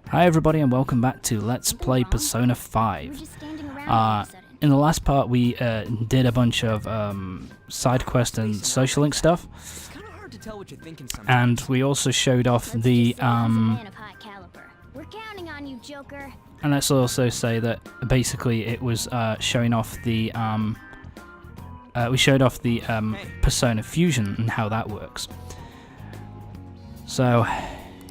Hi everybody and welcome back to Let's Play Persona 5. In the last part we did a bunch of side quest and social link stuff, and we also showed off the and let's also say that basically it was showing off the we showed off the Persona Fusion and how that works. So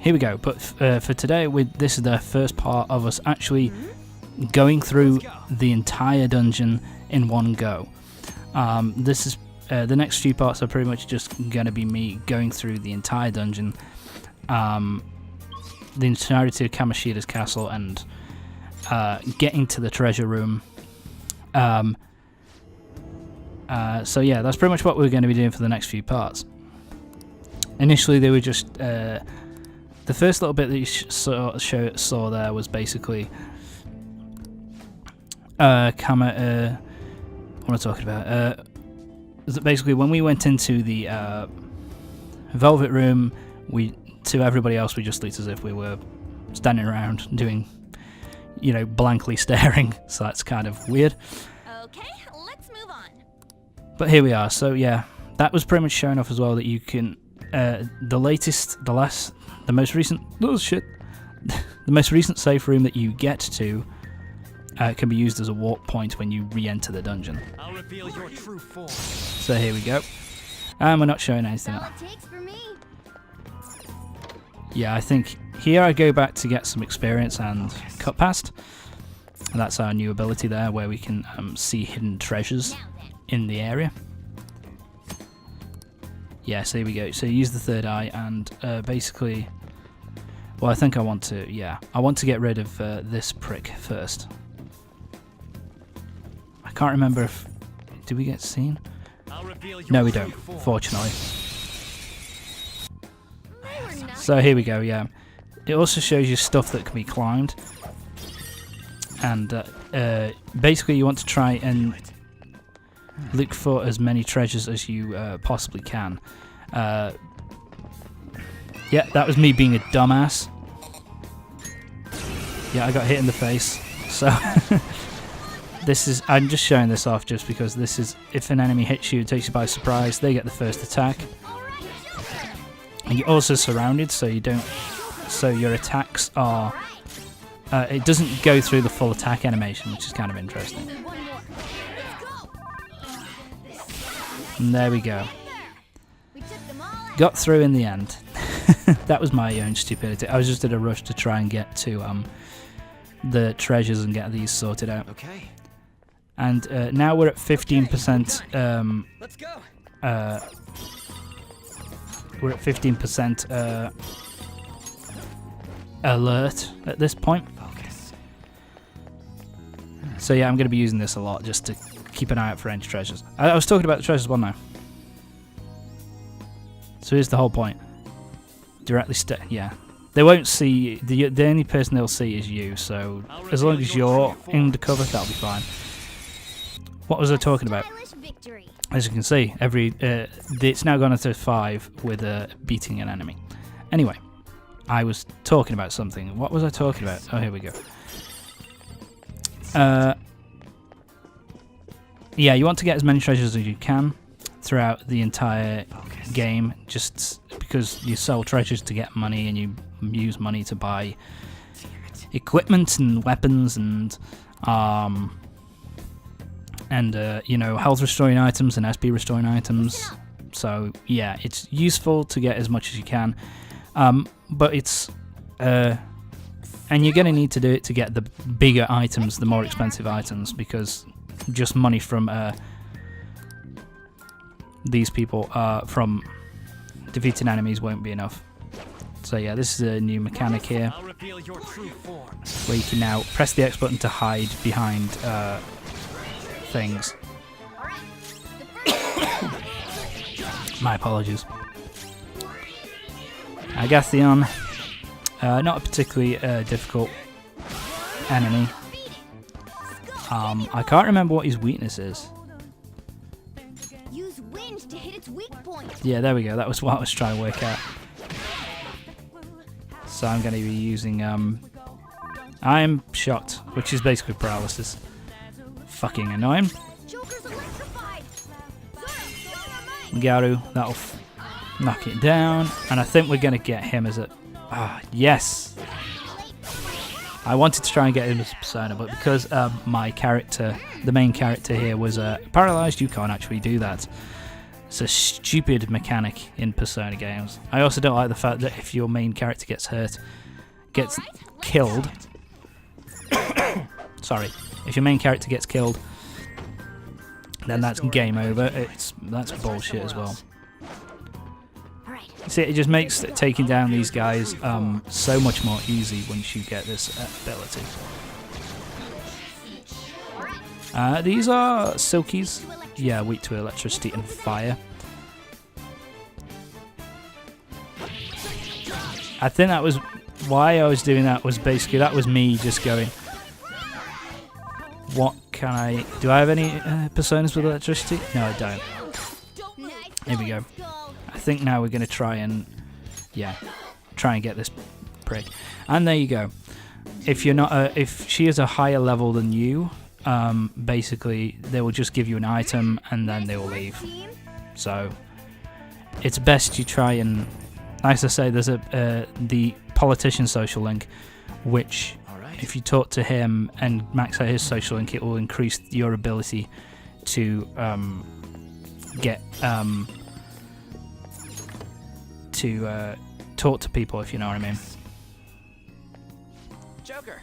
here we go, but for today, this is the first part of us actually going through the entire dungeon in one go. This is the next few parts are pretty much just going to be me going through the entire dungeon, the entirety of Kamoshida's castle, and getting to the treasure room. So yeah, that's pretty much what we're going to be doing for the next few parts. Initially, they were just the first little bit that you saw there was basically what am I talking about? Basically, when we went into the Velvet Room, to everybody else we just looked as if we were standing around doing, blankly staring. So that's kind of weird. Okay, let's move on. But here we are. So yeah, that was pretty much showing off as well that you can. The most recent safe room that you get to can be used as a warp point when you re-enter the dungeon. I'll reveal your true form. So here we go. And we're not showing anything else. Yeah, I think here I go back to get some experience and cut past. And that's our new ability there, where we can see hidden treasures in the area. Yeah, so here we go. So you use the third eye and basically... Well, I think I want to get rid of this prick first. I can't remember if... Did we get seen? No, we don't, fortunately. So here we go, yeah. It also shows you stuff that can be climbed. And basically you want to try and look for as many treasures as you possibly can. Yeah, that was me being a dumbass. Yeah, I got hit in the face. So I'm just showing this off just because this is, if an enemy hits you, it takes you by surprise, they get the first attack. And you're also surrounded, so your attacks are, it doesn't go through the full attack animation, which is kind of interesting. And there we go. Got through in the end. That was my own stupidity. I was just in a rush to try and get to the treasures and get these sorted out. Okay. And now we're at 15%. Let's go. We're at 15% alert at this point. Focus. So yeah, I'm going to be using this a lot just to keep an eye out for any treasures. I was talking about the treasures, wasn't I? So here's the whole point. Directly yeah. They won't see, the only person they'll see is you, so as long as you're in the cover, that'll be fine. What was I talking about? As you can see, it's now gone into 5 with beating an enemy. Anyway, I was talking about something. What was I talking about? Oh, here we go. Yeah, you want to get as many treasures as you can throughout the entire game, just because you sell treasures to get money and you use money to buy equipment and weapons and health restoring items and SP restoring items. So yeah, it's useful to get as much as you can, but it's and you're going to need to do it to get the bigger items, the more expensive items, because just money from these people from defeating enemies won't be enough. So yeah, this is a new mechanic here, where you can now press the X button to hide behind things. My apologies. Agathion, not a particularly difficult enemy. I can't remember what his weakness is. Use wind to hit its weak point. Yeah, there we go. That was what I was trying to work out. So I'm going to be using I'm shocked, which is basically paralysis. Fucking annoying. Joker's electrified. Garu, that'll knock it down. And I think we're going to get him as a... Ah, yes! I wanted to try and get him as a Persona, but because my character, the main character here, was paralyzed, you can't actually do that. It's a stupid mechanic in Persona games. I also don't like the fact that if your main character gets hurt, gets killed... Sorry. If your main character gets killed, then that's game over. That's bullshit as well. See, it just makes taking down these guys so much more easy once you get this ability. These are Silkies. Yeah, weak to electricity and fire. I think that was why I was doing that, was basically that was me just going, what can I... Do I have any personas with electricity? No, I don't. Here we go. I think now we're going to try and... Yeah, try and get this prick. And there you go. If you're not... if she is a higher level than you, basically they will just give you an item and then they will leave. So it's best you try and... Like I say, there's the politician social link, which... If you talk to him and max out his social link, it will increase your ability to get to talk to people, if you know what I mean. Joker.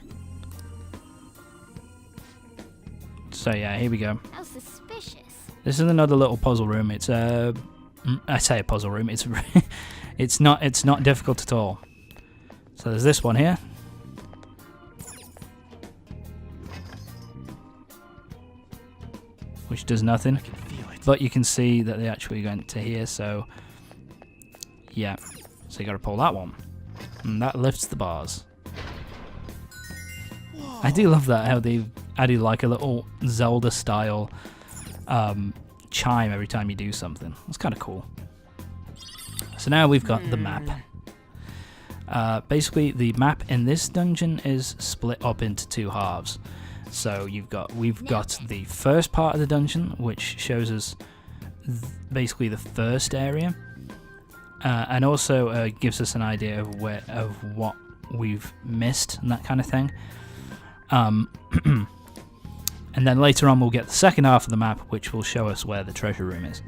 So yeah, here we go. How suspicious. This is another little puzzle room. It's I say a puzzle room. It's it's not difficult at all. So there's this one here. Which does nothing, but you can see that they actually went to here, so yeah, so you gotta pull that one, and that lifts the bars. Whoa. I do love that, how they've added like a little Zelda style chime every time you do something. It's kind of cool. So now we've got the map. Basically the map in this dungeon is split up into two halves. So we've got the first part of the dungeon, which shows us basically the first area, and also gives us an idea of what we've missed and that kind of thing. And then later on we'll get the second half of the map, which will show us where the treasure room is.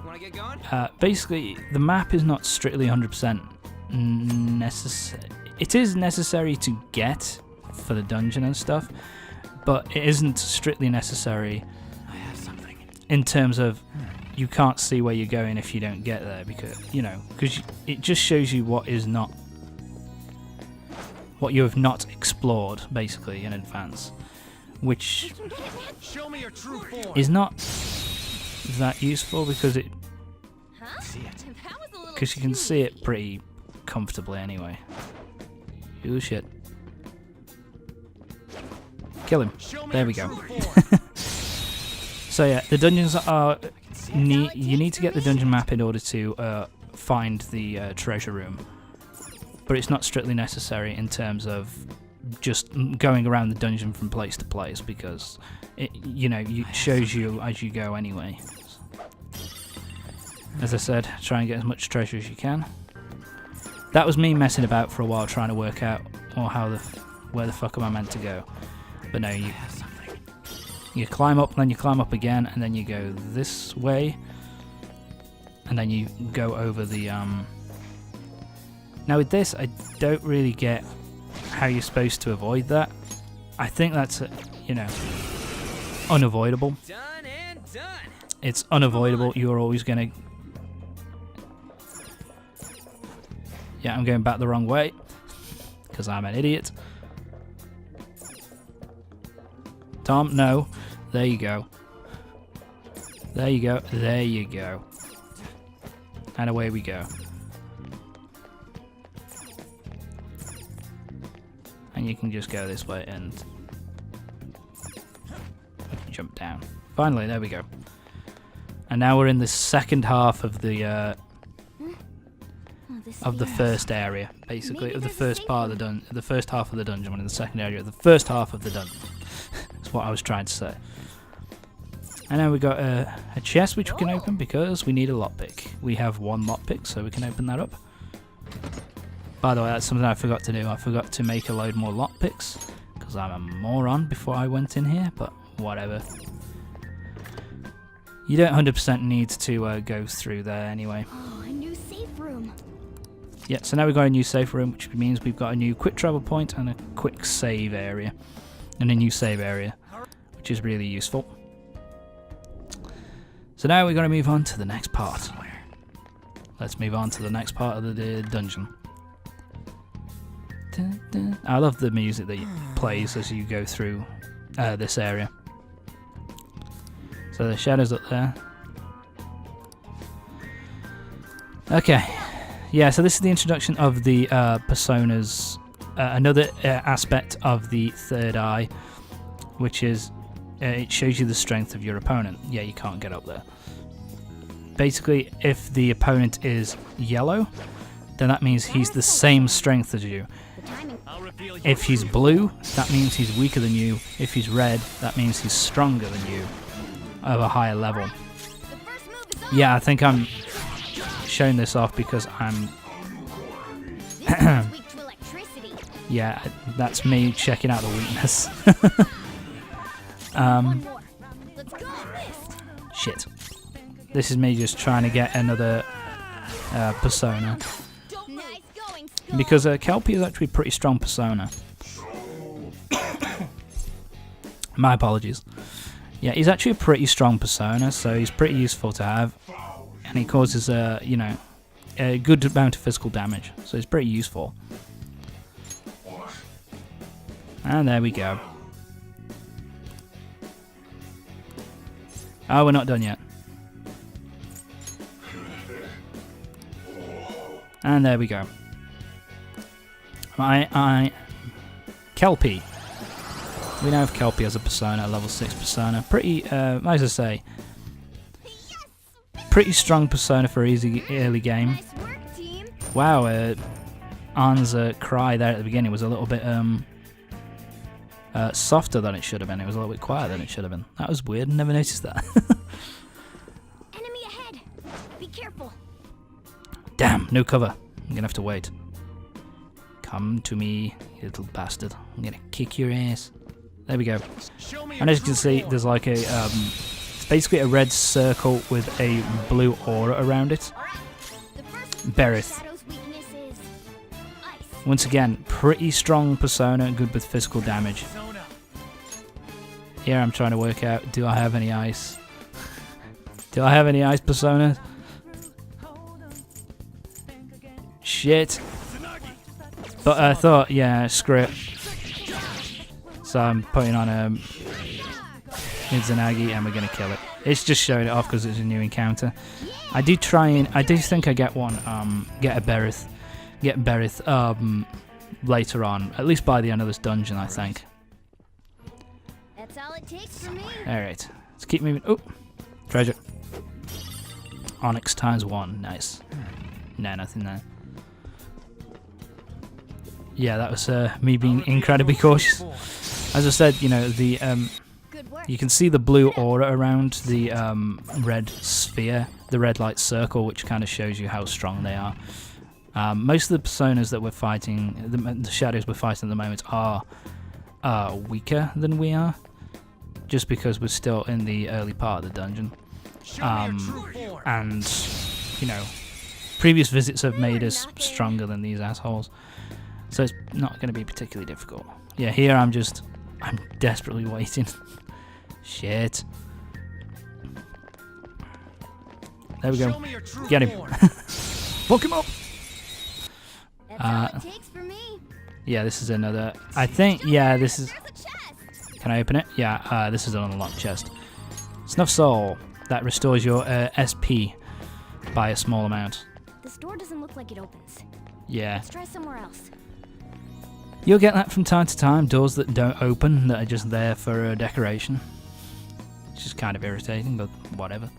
Wanna get going? Basically, the map is not strictly 100% necessary. It is necessary to get for the dungeon and stuff, but it isn't strictly necessary in terms of you can't see where you're going if you don't get there, because it just shows you what you have not explored basically in advance, which Show me your true form. is not that useful because you can see it pretty comfortably anyway. Oh shit. Kill him. There we go. So yeah, the dungeons are... you need to get the dungeon map in order to find the treasure room. But it's not strictly necessary in terms of just going around the dungeon from place to place, because it shows you as you go anyway. As I said, try and get as much treasure as you can. That was me messing about for a while trying to work out where the fuck am I meant to go. But no, you climb up, and then you climb up again, and then you go this way, and then you go over the... Now with this, I don't really get how you're supposed to avoid that. I think that's, unavoidable. Done and done. It's unavoidable. You're always going to... Yeah, I'm going back the wrong way, because I'm an idiot. Tom, no. There you go. There you go. There you go. And away we go. And you can just go this way and jump down. Finally, there we go. And now we're in the second half of the of the first area, basically, of the first part of the first half of the dungeon. One in the second area of the first half of the dungeon. That's what I was trying to say. And now we got a chest which we can open because we need a lockpick. We have one lockpick, so we can open that up. By the way, that's something I forgot to do. I forgot to make a load more lockpicks because I'm a moron before I went in here, but whatever. You don't 100% need to go through there anyway. Oh, a new safe room. Yeah, so now we've got a new safe room, which means we've got a new quick travel point and a quick save area. And a new save area, which is really useful. So now we're going to move on to the next part. Let's move on to the next part of the dungeon. Dun, dun. I love the music that plays as you go through this area. So the shadow's up there. Okay. Yeah, so this is the introduction of the personas. Another aspect of the third eye, which is it shows you the strength of your opponent. Yeah, you can't get up there. Basically, if the opponent is yellow, then that means he's the same strength as you. If he's blue, that means he's weaker than you. If he's red, that means he's stronger than you, of a higher level. Yeah, I think I'm showing this off because I'm... yeah, that's me checking out the weakness. Shit. This is me just trying to get another persona. Because Kelpie is actually a pretty strong persona. My apologies. Yeah, he's actually a pretty strong persona, so he's pretty useful to have. And he causes, you know, a good amount of physical damage, so it's pretty useful. And there we go. Oh, we're not done yet. And there we go. Kelpie. We now have Kelpie as a persona, a level 6 persona. Pretty, as I say, pretty strong persona for easy early game. Wow, Arn's cry there at the beginning was a little bit softer than it should have been. It was a little bit quieter than it should have been. That was weird. Never noticed that. Enemy ahead. Be careful. Damn, no cover. I'm gonna have to wait. Come to me, you little bastard. I'm gonna kick your ass. There we go. And as you can see, there's like a it's basically a red circle with a blue aura around it. Berith. Once again, pretty strong persona, good with physical damage. Here I'm trying to work out, do I have any ice? Do I have any ice personas? Shit. But I thought, yeah, screw it. So I'm putting on Izanagi and we're going to kill it. It's just showing it off because it's a new encounter. I do think I get one, get Berith later on, at least by the end of this dungeon, I think. That's all it takes for me. Alright, let's keep moving. Oh, treasure. Onyx ×1, nice. No, nothing there. Yeah, that was me being incredibly cautious. As I said, you know, the you can see the blue aura around the red sphere, the red light circle, which kind of shows you how strong they are. Most of the personas that we're fighting, the shadows we're fighting at the moment, are weaker than we are, just because we're still in the early part of the dungeon. And, you know, previous visits have made us stronger than these assholes, so it's not going to be particularly difficult. Yeah, here I'm desperately waiting. Shit. There we go. Get him. Fuck him up! That's all it takes for me. Yeah, this is another... I think, yeah, this is... Can I open it? Yeah, this is an unlocked chest. Snuff Soul. That restores your SP by a small amount. This door doesn't look like it opens. Yeah. Let's try somewhere else. You'll get that from time to time, doors that don't open, that are just there for decoration. It's just kind of irritating, but whatever.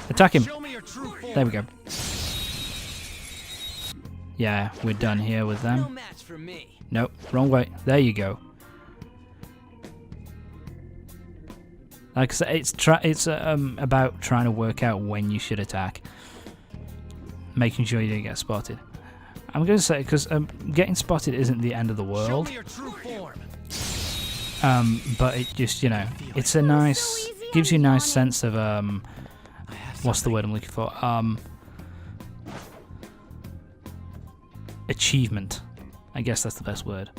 Attack him. true form. There we go. Yeah, we're done here with No them. match for me. Nope, wrong way. There you go. Like I said, it's about trying to work out when you should attack, making sure you don't get spotted. I'm going to say because getting spotted isn't the end of the Show world, me your true form. but it just it's a nice gives you a nice sense of what's the word I'm looking for achievement. I guess that's the best word.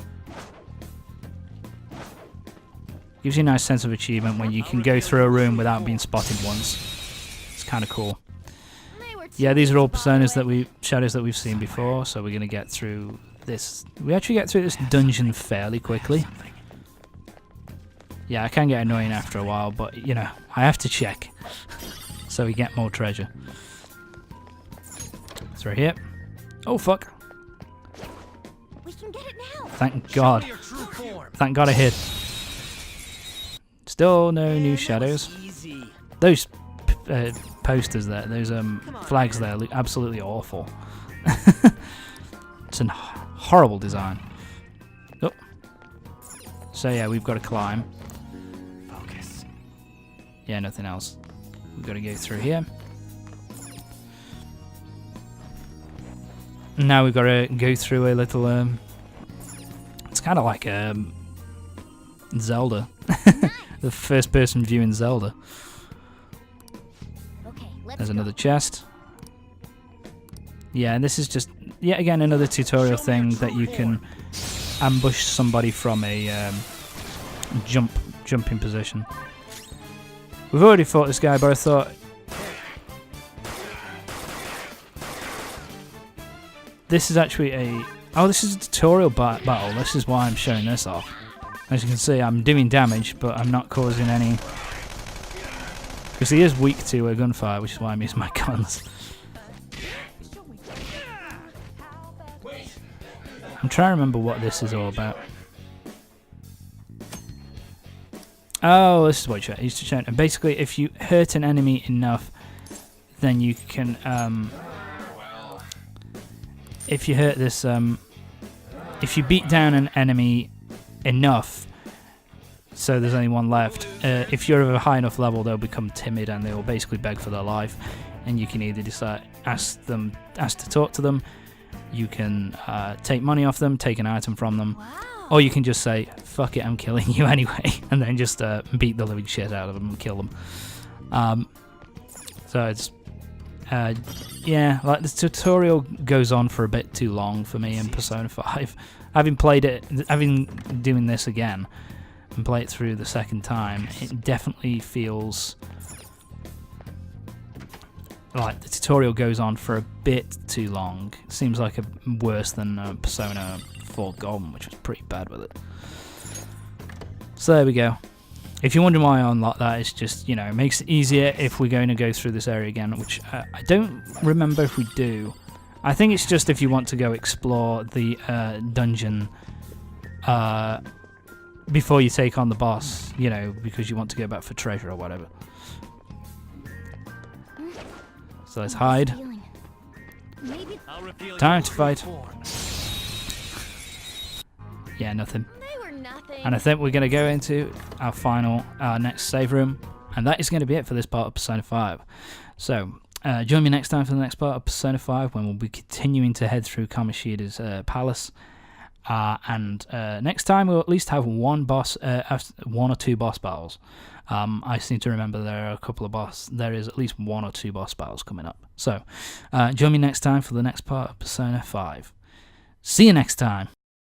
Gives you a nice sense of achievement when you can go through a room without being spotted once. It's kind of cool. Yeah, these are all personas shadows that we've seen before, so we're gonna get through this. We actually get through this dungeon fairly quickly. Yeah, it can get annoying after a while, but I have to check so we get more treasure. Through here. Oh fuck! We can get it now. Thank God. Show me your true form. Thank God I hid. Still no new shadows. Easy. Those posters there, those flags there look absolutely awful. It's a horrible design. Oh. So yeah, we've got to climb. Focus. Yeah, nothing else. We've got to go through here. Now we've got to go through a little it's kind of like Zelda. The first person view in Zelda. Okay, let's There's go. another chest. Yeah, and this is just yet again another tutorial thing that you can ambush somebody from a jumping position. We've already fought this guy, but I thought this is actually this is a tutorial battle. This is why I'm showing this off. As you can see, I'm doing damage, but I'm not causing any. Because he is weak to a gunfire, which is why I'm using my guns. I'm trying to remember what this is all about. Oh, this is what he's showing. And basically, if you hurt an enemy enough, then you can. If you hurt this, if you beat down an enemy enough, so there's only one left. If you're of a high enough level, they'll become timid and they will basically beg for their life. And you can either decide ask to talk to them. You can take money off them, take an item from them, or you can just say, "Fuck it, I'm killing you anyway," and then just beat the living shit out of them and kill them. So it's yeah, like the tutorial goes on for a bit too long for me in Persona 5. Having doing this again and play it through the second time, it definitely feels like the tutorial goes on for a bit too long. It seems like worse than Persona 4 Golden, which was pretty bad with it. So there we go. If you're wondering why I unlocked that, it's just, it makes it easier if we're going to go through this area again, which I don't remember if we do. I think it's just if you want to go explore the dungeon before you take on the boss, because you want to go back for treasure or whatever. So let's hide. Maybe Time to fight. Yeah, nothing. they were nothing. And I think we're going to go into our next save room, and that is going to be it for this part of Persona 5. So, join me next time for the next part of Persona 5, when we'll be continuing to head through Kamoshida's palace. And next time we'll at least have one or two boss battles. I seem to remember there is at least one or two boss battles coming up. So, join me next time for the next part of Persona 5. See you next time.